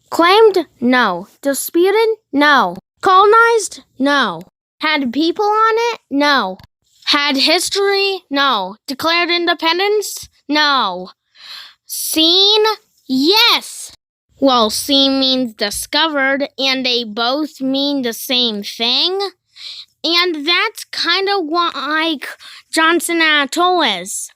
Claimed? No. Disputed? No. Colonized? No. Had people on it? No. Had history? No. Declared independence? No. Seen? Yes. Well, seen means discovered, and they both mean the same thing. And that's kind of what Johnston Atoll is.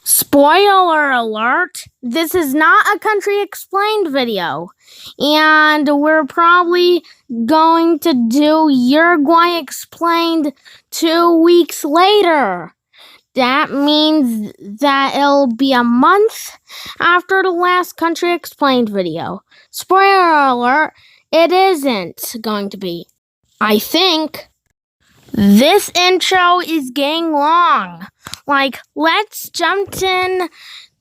Spoiler alert, this is not a Country Explained video. And we're probably going to do Uruguay Explained 2 weeks later. That means that it'll be a month after the last Country Explained video. Spoiler alert, it isn't going to be. I think this intro is getting long. Let's jump in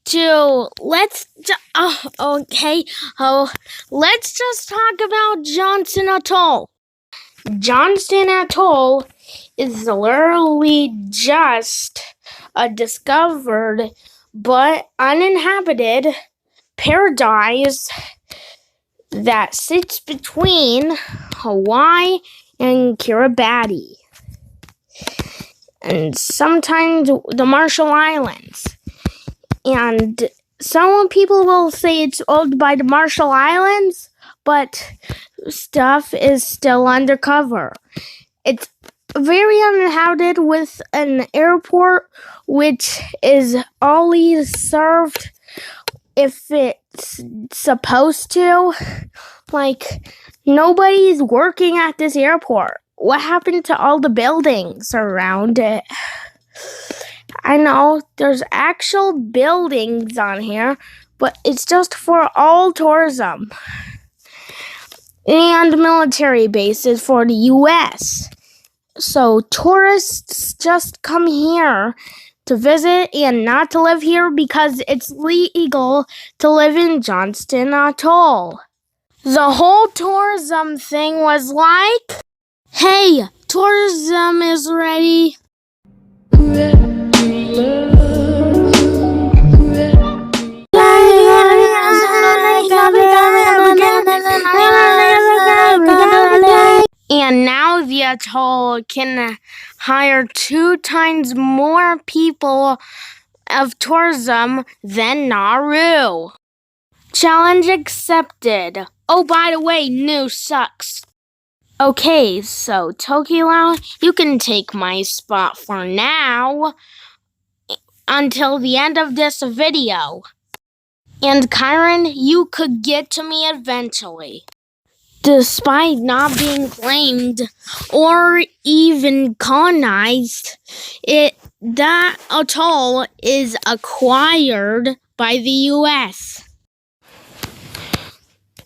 to, let's just talk about Johnston Atoll. Johnston Atoll is literally just a discovered but uninhabited paradise that sits between Hawaii and Kiribati, and sometimes the Marshall Islands. And some people will say it's owned by the Marshall Islands, but stuff is still undercover. It's very uninhabited with an airport which is always served if it's supposed to. Nobody's working at this airport. What happened to all the buildings around it? I know there's actual buildings on here, but it's just for all tourism and military bases for the U.S. So tourists just come here to visit and not to live here because it's legal to live in Johnston Atoll. The whole tourism thing was like, hey, tourism is ready. And now the atoll can hire 2 times more people of tourism than Nauru. Challenge accepted. Oh, by the way, new sucks. Okay, so Tokyo, you can take my spot for now until the end of this video. And Kyron, you could get to me eventually. Despite not being claimed or even colonized, that atoll is acquired by the U.S.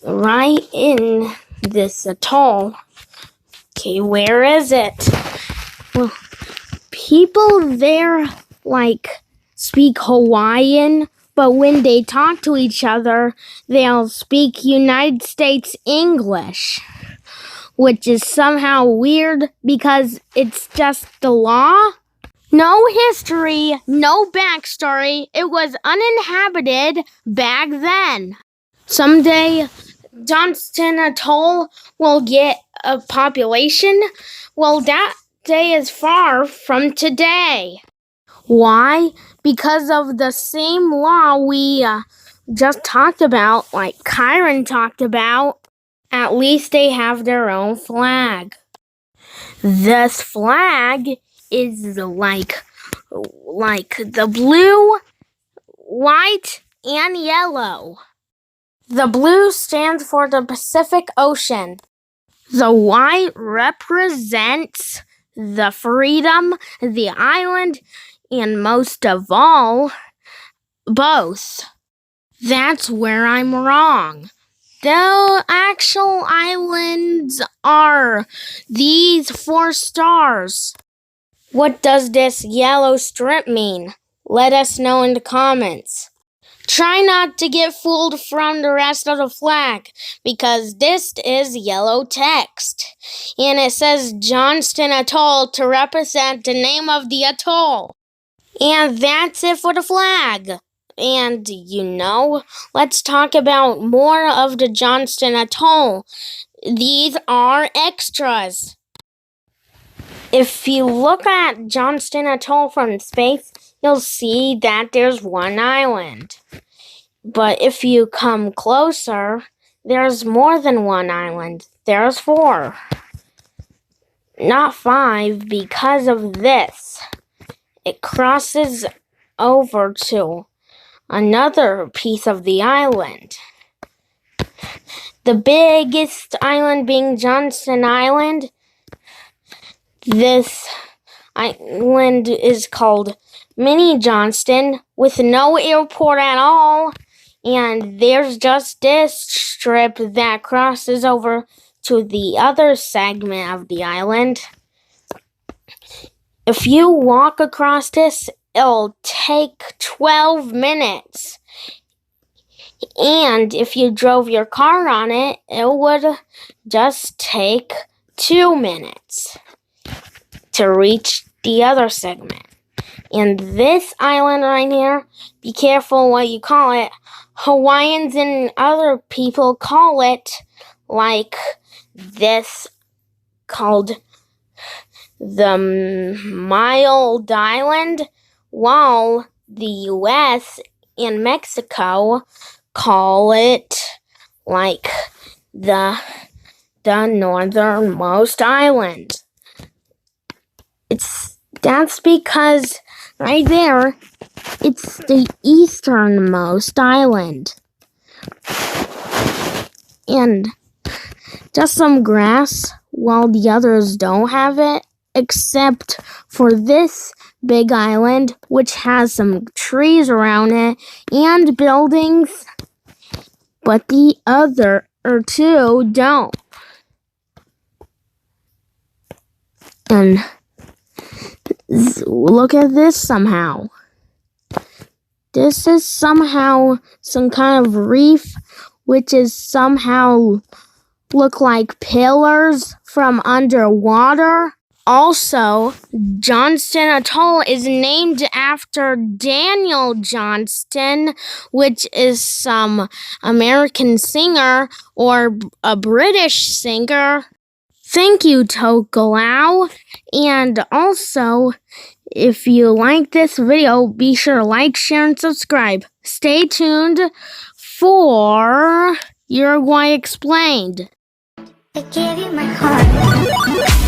Right in this atoll. Okay, where is it? Well, people there, speak Hawaiian, but when they talk to each other, they'll speak United States English, which is somehow weird because it's just the law. No history, no backstory. It was uninhabited back then. Someday, Johnston Atoll will get a population. Well, that day is far from today. Why? Because of the same law we just talked about, like Kyron talked about. At least they have their own flag. This flag is like the blue, white, and yellow. The blue stands for the Pacific Ocean. The white represents the freedom, the island, and most of all, both. That's where I'm wrong. The actual islands are these 4 stars. What does this yellow strip mean? Let us know in the comments. Try not to get fooled from the rest of the flag, because this is yellow text, and it says Johnston Atoll to represent the name of the atoll. And that's it for the flag. And let's talk about more of the Johnston Atoll. These are extras. If you look at Johnston Atoll from space, you'll see that there's one island. But if you come closer, there's more than one island. There's 4. Not 5 because of this. It crosses over to another piece of the island. The biggest island being Johnston Island. This island is called Mini Johnston with no airport at all. And there's just this strip that crosses over to the other segment of the island. If you walk across this, it'll take 12 minutes. And if you drove your car on it, it would just take 2 minutes to reach the other segment. And this island right here, be careful what you call it. Hawaiians and other people call it like this, called the Mild Island, while the US and Mexico call it like the northernmost island. That's because right there, it's the easternmost island. And just some grass, while the others don't have it, except for this big island, which has some trees around it and buildings, but the other 2 don't. And look at this somehow. This is somehow some kind of reef, which is somehow look like pillars from underwater. Also, Johnston Atoll is named after Daniel Johnston, which is some American singer or a British singer. Thank you, Tokolau. And also, if you like this video, be sure to like, share, and subscribe. Stay tuned for Uruguay Explained. I gave you my heart.